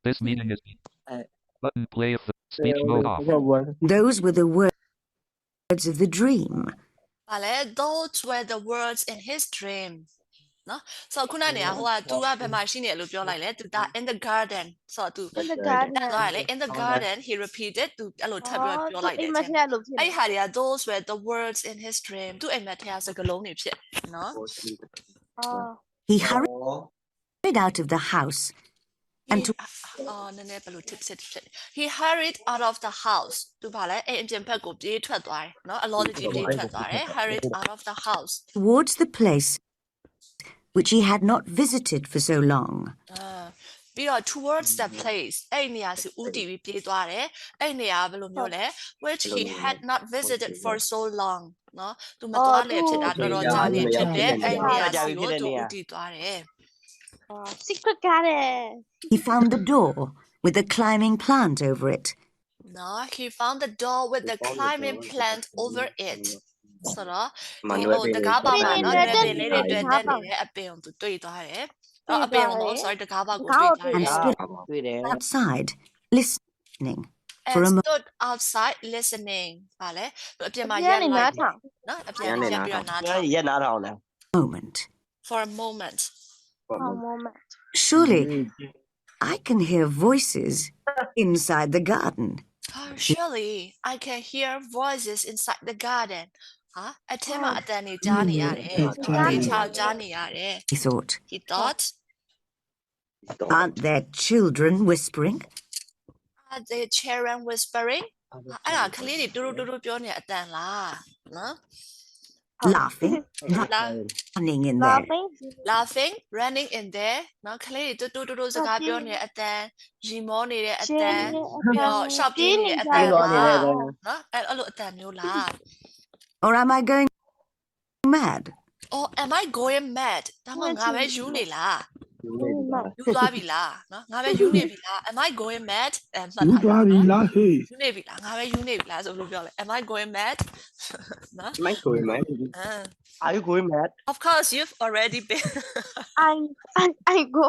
This meeting is button play of the speech mode off. Those were the words of the dream. Those were the words in his dream. No? So ခုနကနေဟိုက तू ကဘယ်မှာရှိနေလို့ပြောလိုက်လဲ तू ဒါ in the garden ဆိုတော့ तू In the garden. သွားလေ in the garden he repeated तू အဲ့လိုထပ်ပြီးပြောလိုက်တယ်အဲ့ဟာတွေက those were the words in his dream သူ့အိမ်မက်ထဲကစကားလုံးတွေဖြစ်နော် He hurried out of the house and to နည်းနည်းဘယ်လို tips he hurried out of the house သူဘာလဲအိမ်အပြင်ဘက်ကိုပြေးထွက်သွားတယ်နော်အလောတကြီးပြေးထွက်သွားတယ် hurried out of the house towards the place which he had not visited for so long. ပြီးတော့ towards the place အဲ့နေရာစီဦးတည်ပြီးပြေးသွားတယ်အဲ့နေရာဘယ်လိုမျိုးလဲ which he had not visited for so long နော်သူမသွားလေဖြစ်တာတော်တော်ကြာနေဖြစ်တယ်အဲ့နေရာစီကိုသူဦးတည်သွားတယ် secret garden. He found the door with a climbing plant over it. No, he found the door with the climbing plant over it. ဆိုတော့ဒီတကားပေါက်မှာနော်နေလေးတွေတွေ့တဲ့နေတဲ့အပင်ကိုသူတွေ့သွားတယ်အပင်ကို sorry တကားပေါက်ကိုတွေ့သွားတယ် And stood outside, listening for a and moment. stood outside listening ဗါလဲအပြင်မှာရက်လိုက်နော်အပြင်ရက်ပြီးတော့နားထောင် ရက်နားထောင်တယ် for a moment Surely I can hear voices inside the garden. Oh, surely I can hear voices inside the garden ဟာအထက်မှာအတန်တွေကြားနေရတယ်ဒီချောက်ကြားနေရတယ် He thought, he thought aren't there children whispering? are the children whispering အဲ့ဒါကလေးတွေတူတူတူပြောနေတဲ့အတန်လားနော် Laughing, running in there. laughing running in there နော်ကလေးတွေတူတူတူစကားပြောနေတဲ့အတန်ရီမောနေတဲ့အတန်ပြီးတော့ shop ပြေးနေတဲ့အတန်လားနော်အဲ့လိုအတန်မျိုးလား Or am I going mad? or am I going mad ဒါမှငါပဲယူနေလားယူသွားပြီလားနော်ငါပဲယူနေပြီလား am I going mad ယူသွားပြီလားဟေးယူနေပြီလားငါပဲယူနေပြီလားဆိုလို့ပြောလဲ am I going mad နော် am I going mad are you going mad of course you've already been I go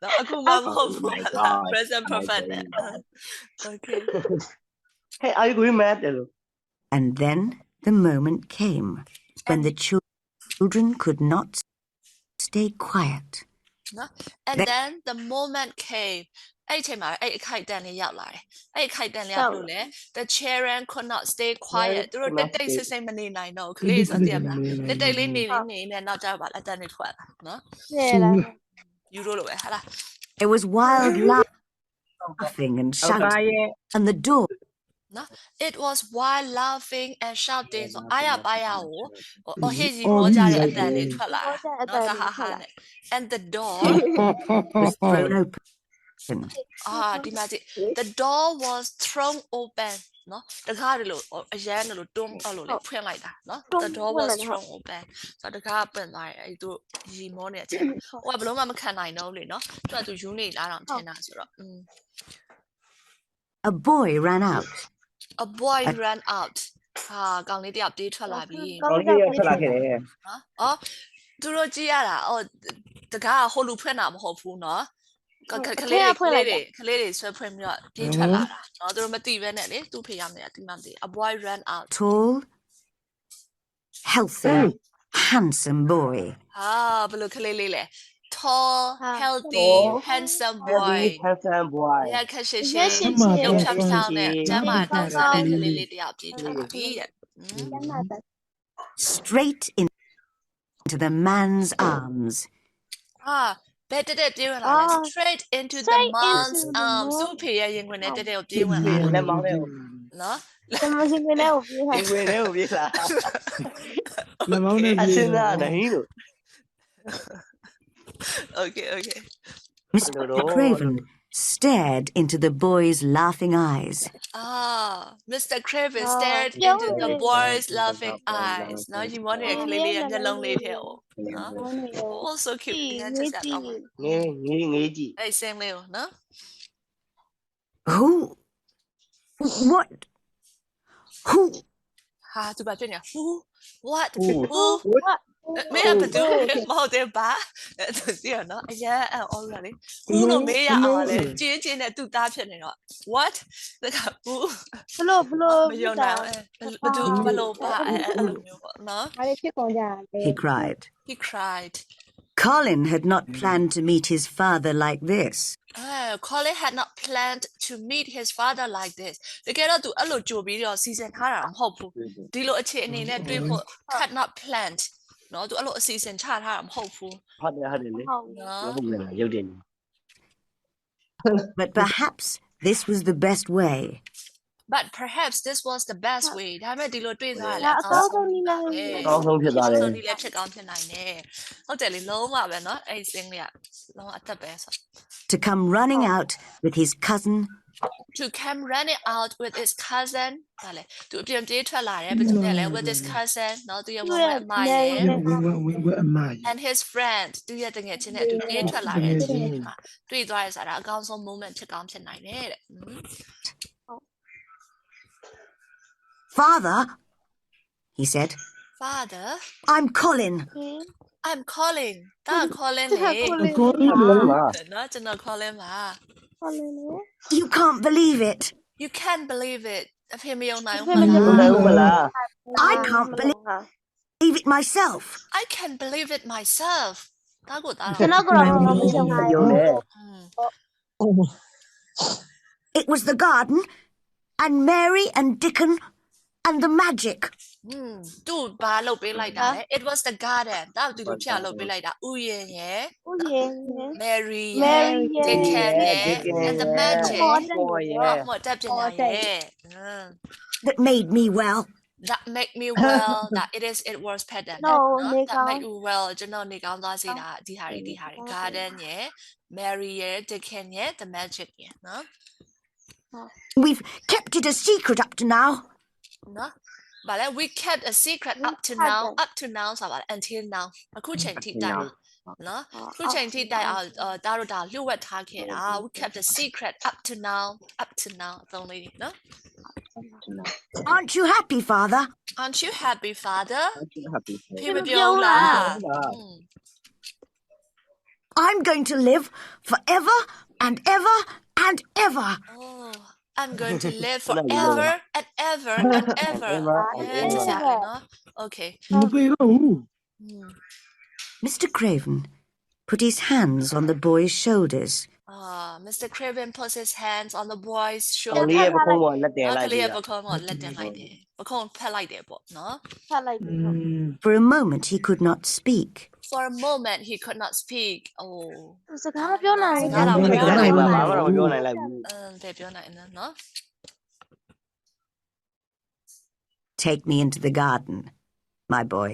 နော်အခုမှမဟုတ်ဘူး present perfect okay hey are you going mad And then the moment came when the children could not stay quiet. And then the moment came အဲ့အချိန်မှာအဲ့အခိုက်အတန့်လေးရောက်လာတယ်အဲ့အခိုက်အတန့်လေးကဘယ်လိုလဲ the children could not stay quiet သူတို့တိတ်ဆိတ်ဆိတ်မနေနိုင်တော့ခလေးဆိုတည်မလားတိတ်လေးနေနေနောက်ကျတော့ဗာအတန့်လေးထွက်လာနော်ယူရိုလိုပဲဟာလား There was wild laughing and shouting and the door. No, it was while laughing and shouting. So aya baya o hezi mo jare atan le thwat la. No ka ha ha ne. And the door was thrown open. di ma ji. The door was thrown open. No, တကားတွေလို့အရန်လို့တွန်းအဲ့လိုလေဖွင့်လိုက်တာနော် The door was thrown open. ဆိုတော့တကားပွင့်သွားတယ်အဲ့သူရီမောနေတဲ့အချိန်ဟိုကဘလုံးမခံနိုင်တော့လေနော်သူကသူယူနေလားတော့ထင်တာဆိုတော့ A boy ran out. A boy ran out ဟာကောင်လေးတယောက်ပြေးထွက်လာပြီ ကောင်းကြီးရထွက်လာခဲ့တယ် နော်သူတို့ကြည့်ရတာတကားဟိုလူဖွင့်တာမဟုတ်ဘူးနော်ကလေးတွေဆွဲဖွင့်ပြီးတော့ပြေးထွက်လာတာနော်သူတို့မသိဘဲနဲ့လေသူ့ဖေရောက်နေတာတိမှမသိ A boy ran out Tall, healthy, handsome boy. ဟာဘယ်လိုကလေးလေးလဲ tall healthy handsome boy ရခက်ရှိရှိရုပ်ချမ်းချောင်းနဲ့ကျမ်းမာတန်ဆာတဲ့ကလေးလေးတယောက်ပြေးထွက်လာပြီတဲ့ Straight into the man's arms. ဘယ်တက်ပြေးဝင်လာလဲ straight into the man's arms သူ့ဖေရဲ့ရင်ခွင်နဲ့တက်ကိုပြေးဝင်လာတယ်လက်မောင်းလေးကိုနော် Como si me la hubiera. ဒီဝင်လေးကိုပြေးလာ လက်မောင်းနဲ့ အစင်းသားနိုင်လို့ Okay Mr. Craven stared into the boy's laughing eyes. Mr. Craven stared into the boy's laughing eyes နော်ဒီမောနေတဲ့ကလေးလေးရဲ့မျက်လုံးလေးထဲကိုနော် Oh so cute ငါချစ်စရာကောင်းပါ ငေးကြည့် အဲ့စင်းလေးကိုနော် What? Who? ဟာသူဘာဖြစ်နေ Who what မင်းကဘသူမဟုတ်တယ်ပါသူစီရနော်အရင်အော်ရလေဦးလို့မေးရအောင်လေကျင်းချင်းနဲ့သူ့သားဖြစ်နေတော့ what ဒါကဦး ဘလို့ မယုံနိုင်ဘသူဘလို့ပါအဲ့လိုမျိုးပေါ့နော် ဘာတွေဖြစ်ကုန်ကြလဲ He cried. he cried Colin had not planned to meet his father like this. Colin had not planned to meet his father like this တကယ်တော့သူအဲ့လိုကြိုပြီးတော့စီစဉ်ထားတာမဟုတ်ဘူးဒီလိုအခြေအနေနဲ့တွေ့ဖို့ had not planned နော်သူအဲ့လိုအစီအစဉ်ချထားတာမဟုတ်ဘူး ဟုတ်တယ်လေ နော် ဟုတ်ကဲ့လားရုပ်တင် But perhaps this was the best way. but perhaps this was the best way ဒါပေမဲ့ဒီလိုတွေ့သွားရ ဒါ လဲ အကောင်းဆုံးနည်းလမ်း အကောင်းဆုံးဖြစ်သွားတယ် ဆုံးဒီလည်းဖြစ်ကောင်းဖြစ်နိုင်တယ်ဟုတ်တယ်လေလုံးဝပဲเนาะအဲ့ဒီစင်းလေးကလုံးဝအသက်ပဲဆို To come running out with his cousin to come running out with his cousin ဗါလေသူအပြင်ပြေးထွက်လာတယ်ဘယ်သူနဲ့လဲ with his cousin เนาะသူရဲ့ဝဝအမရဲ့ ဝင်အမကြီး and his friend သူရဲ့တငယ်ချင်းနဲ့သူပြေးထွက်လာတဲ့အချိန်မှာတွေ့သွားရဆိုတာအကောင်းဆုံး moment ဖြစ်ကောင်းဖြစ်နိုင်တယ်တဲ့ Father, he said, father I'm Colin. I'm calling ဒါ calling လေ အကိုကြီး ဟုတ် လေ လား เนาะကျွန်တော် calling ပါ You can't believe it. you can't believe it အဖေမယုံနိုင် အ ဘူး ဖေမယုံ ဟုတ်တယ်ဟုတ်လား I can't believe it myself. I can believe it myself ဒါကိုဒါ ကျွန် တော့ တော်ကတော့မယုံနိုင် ယုံ ဘူး တယ် It was the garden, and Mary and Dickon, and the magic. သူဘာလုပ်ပေးလိုက်တာလဲ it was the garden ဒါသူတို့ဖျက်လုပ်ပေးလိုက်တာဥယျာဉ်ရယ် ဦးရင် Mary Mary ရယ် Dickon ရယ် and the magic ပေါ်ရဲ့ မော်တက်ပညာရယ် That made me well. that make me well that it was pattern No, that make you well ကျွန်တော်နေကောင်းသွားစေတာဒီဟာတွေ garden ရယ် Mary ရယ် Dickon ရယ် the magic ရယ်နော် We've kept it a secret up to now. နော်ဘာလဲ we kept a secret up to now ဆိုတာပါလဲ until now အခုချိန်ထိတိုင်နော်အခုချိန်ထိတိုင်အောင်ဒါတို့ဒါလျှို့ဝှက်ထားခဲ့တာ we kept a secret up to now အသုံးလေးနော် Aren't you happy, Father? aren't you happy father ဖေမ ပြု ပြော ံး ဘူး လား လား I'm going to live forever and ever and ever. oh I'm going to live forever and ever and ever ကျစားရနော် okay မပြေတော့ဘူး Mr. Craven put his hands on the boy's shoulders. Mr. Craven puts his hands on the boy's တော် shoulder လေးရဲ့ပခုံးပေါ်လက်တင် နော် လို က က် လေး ပြီ ရဲ့ပခုံးပေါ်လက်တင်လိုက်တယ်ပခုံးဖက်လိုက်တယ်ပေါ့နော် ဖတ်လိုက်ပြီ For a moment he could not speak. for a moment he could not speak oh စကားမပြောနိုင် စ ဘူး ကားတော့မပြောနိုင် ဘာ ဘူး မှတော့မပြောနိုင်လိုက်ဘူး ဘယ်ပြောနိုင်လဲနော် Take me into the garden, my boy.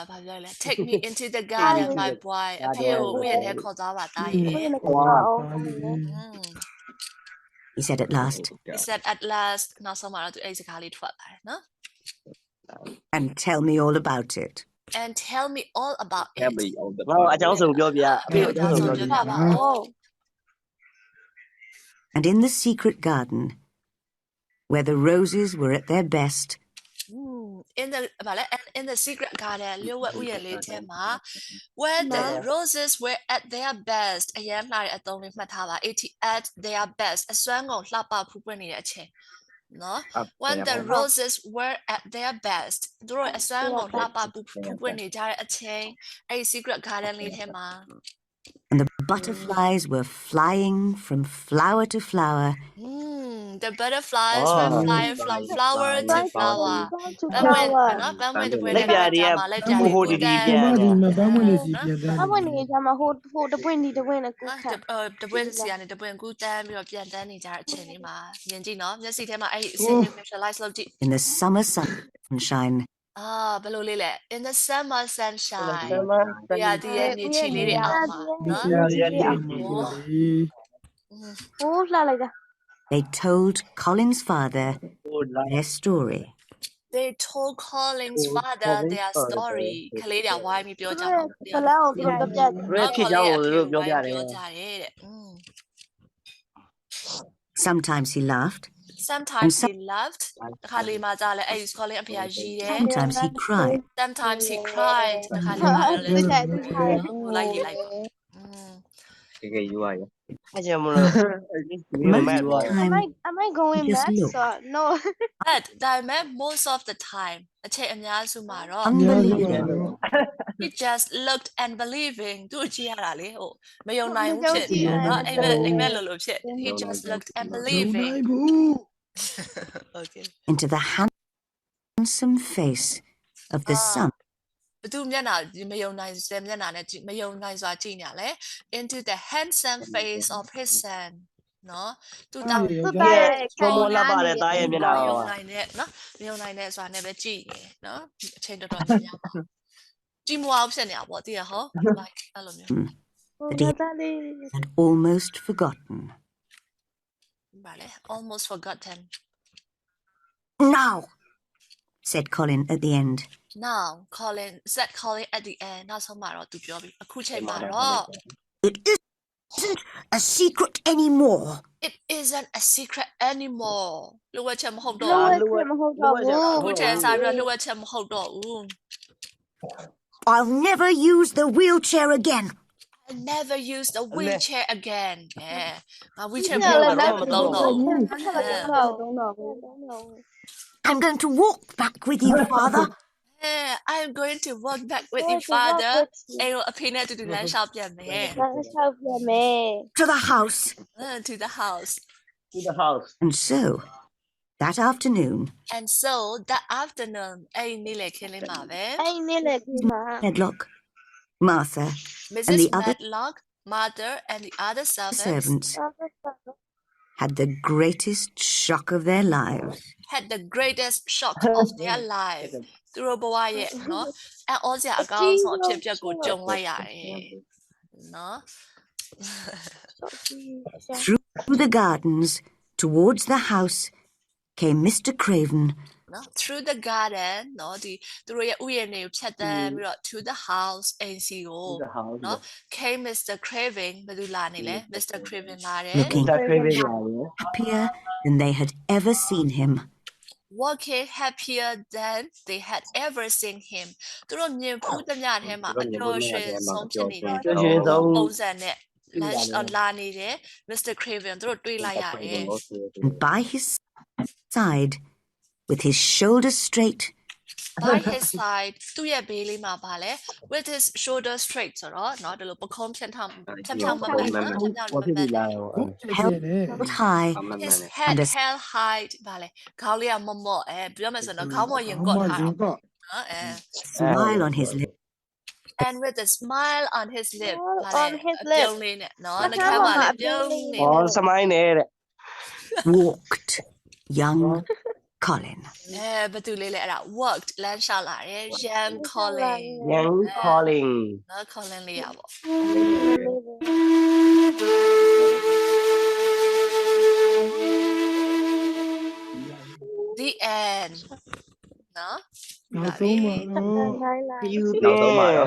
ဘာပြောလဲ take me into the garden my boy အဖေကိုဥယျာဉ်ထဲခေါ်သွားပါတာရေ ဘယ်လိုခေါ်အောင် He said at last, he said at last နောက်ဆုံးမှာတော့သူအဲ့ဒီစကားလေးထွက်လာတယ်နော် and tell me all about it. and tell me all about it ငါအကြောင်းစုံပြောပြအဖေ အ အကြောင်းစုံ ဆုံး ပြော ပြ ပြ ပါဦး And in the secret garden, where the roses were at their best, in the ဗာလဲ and in the secret garden လျှို့ဝှက်ဥယျာဉ်လေးထဲမှာ where the roses were at their best အရန်လှတဲ့အသုံးလေးမှတ်ထားပါ at their best အစွမ်းကုန်လှပဖူးပွင့်နေတဲ့အချိန်နော် when the roses were at their best သူတို့အစွမ်းကုန်လှပဖူးပွင့်နေကြတဲ့အချိန်အဲ့ဒီ secret garden လေးထဲမှာ and the butterflies were flying from flower to flower, the butterflies were flying from flower to flower ပန်းဝင်နော်ပန်းဝင်တစ်ပွင့်နဲ့လိုက်ပြလေးကိုတန်း ဒီမှာဒီမှာဘာမှလည်းစီပြန်တယ် အမနေကြမှာဟိုတပွင့်ဒီတပွင့်နဲ့ကိုခတ် တပွင့်စီကနေတပွင့်ကူးတန်းပြီးတော့ပြန်တန်းနေကြတဲ့အချိန်လေးမှာမြင်ကြည့်နော်မျက်စိထဲမှာအဲ့ဒီအစင်း visualize လုပ်ကြည့် in the summer sunshine. ဘယ်လိုလေးလဲ in the summer sunshine တရားဒီရဲ့မြေချီလေးတွေအောက်မှာနော် ဟိုလှလိုက်တာ They told Colin's father their story. they told Colin's father their story ကလေးတွေဝိုင်းပြီးပြောကြမှာ ဖလန်ကိုပြောပြတယ် ရဲဖြစ်ကြောင်းကိုတို့ပြောပြတယ် ပြောကြတယ်တဲ့ Sometimes he laughed, sometimes he laughed တခါလေမှကြာလဲအဲ့ Colin အဖေကရည်တယ် Sometimes he cried. sometimes he cried တခါလေမှလည်း သူကြိုက်သူကြိုက် လိုက်ရေးလိုက်ပါ တကယ်ယူရရအဲ့ကြောင့်မလို့ Most of the time, am I going Just back look. so no but ဒါပေမဲ့ most of the time အချိန်အများစုမှာတော့ unbelievable. he just looked unbelieving သူကြည့်ရတာလေဟိုမယုံနိုင်ဘူးဖြစ်နေတယ်เนาะအိမ်မက်လို့ဖြစ် he just looked လုံး unbelieving နိုင်ဘူး okay Into the handsome face of the son ဘသူမျက်နှာမယုံနိုင်စတဲ့မျက်နှာနဲ့မယုံနိုင်စွာကြည့်နေရလဲ into the handsome face of his son เนาะသူတောင် သူတာရဲ့ ဘောမလာပါတဲ့တားရဲ့မျက်နှာ မယုံ ရော နိုင်တဲ့เนาะမယုံနိုင်တဲ့စွာနဲ့ပဲကြည့်ရယ်เนาะအချိန်တော်တော်များများပါကြည့်မအောင်ဖြစ်နေတာပေါ့တည်ရဟော like အဲ့လိုမျိုး တာလေး had almost forgotten. ဗါလေ almost forgotten Now, said Colin at the end. now Colin said Colin at the end နောက်ဆုံးမှာတော့သူပြောပြီအခုချိန်မှာတော့ It isn't a secret anymore. it isn't a secret anymore လိုဝက်ချက်မဟုတ်တော့ လော ဘူး က်မဟုတ်တော့ဘူး အခုချိန်စားပြီးတော့လိုဝက်ချက်မဟုတ်တော့ဘူး I'll never use the wheelchair again. I never use the wheelchair again ငါ wheelchair ပြောတော့မသုံးတော့ဘူး I'm going to walk back with you, Father. I'm going to walk back with you father အဲ့တော့အဖေနဲ့အတူတူလမ်းလျှောက်ပြန်မယ် ဆောက်ပြမယ် To the house. to the house to the house And so, that afternoon, and so that afternoon အဲ့ဒီနေ့လေခင်းလေးမှာပဲ အဲ့နေ့လေဒီမှာ Medlock, Martha, Mrs. the other Medlock mother and the other servants servants had the greatest shock of their lives. had the greatest shock of their life သူတို့ဘဝရဲ့เนาะအော်စရာအကောင်းဆုံးအဖြစ်အပျက်ကိုကြုံလိုက်ရတယ်เนาะ Through the gardens, towards the house, came Mr. Craven, เนาะ through the garden เนาะဒီသူတို့ရဲ့ဥယျာဉ်တွေကိုဖြတ်တန်းပြီးတော့ to the house အိမ်စီကို to the house เนาะ came Mr. Craving ဘယ်သူလာနေလဲ Mr. Craving လာတယ် looking ဒါခွေးပေးရရ happier than they had ever seen him. walking happier than they had ever seen him သူတို့မြင်ဖူးသမျှထဲမှာအပျော်ရွှင်ဆုံးဖြစ်နေတဲ့ ကျွတ်ရှင်ဆုံး ပုံစံနဲ့လာနေတယ် Mr. Craven သူတို့တွေ့လိုက်ရတယ် And by his side, with his shoulders straight, by his side သူ့ရဲ့ဘေးလေးမှာပါလဲ with his shoulder straight ဆိုတော့เนาะဒီလိုပခုံးဖြတ်ထောင်မတ်နော်ဖြတ်ထောင်မ ဘာ တ် ဖြစ်ပြီလား ဟုတ်တယ် held high, his head And a- held high ပါလဲခေါင်းလေးကမော့ပြောမယ်ဆိုတော့ခေါင်းမော့ရင်ကော့ထားတာ တော့ နော် smile on his lips, and with a smile on his lip on his lip ပြုံးလေးနဲ့နော်နှာခေါင်းမှာလည်းပြုံးနေ ဟောစမိုင်းနေတဲ့ walked young Colin. ဘယ်သူလေးလဲအဲ့ဒါ walked လမ်းလျှောက်လာတယ် young Colin young calling နော် Colin လေးရပေါ့ the end နော် နောက်ဆုံးမှာတော့ နိုင်လာ you တဲ့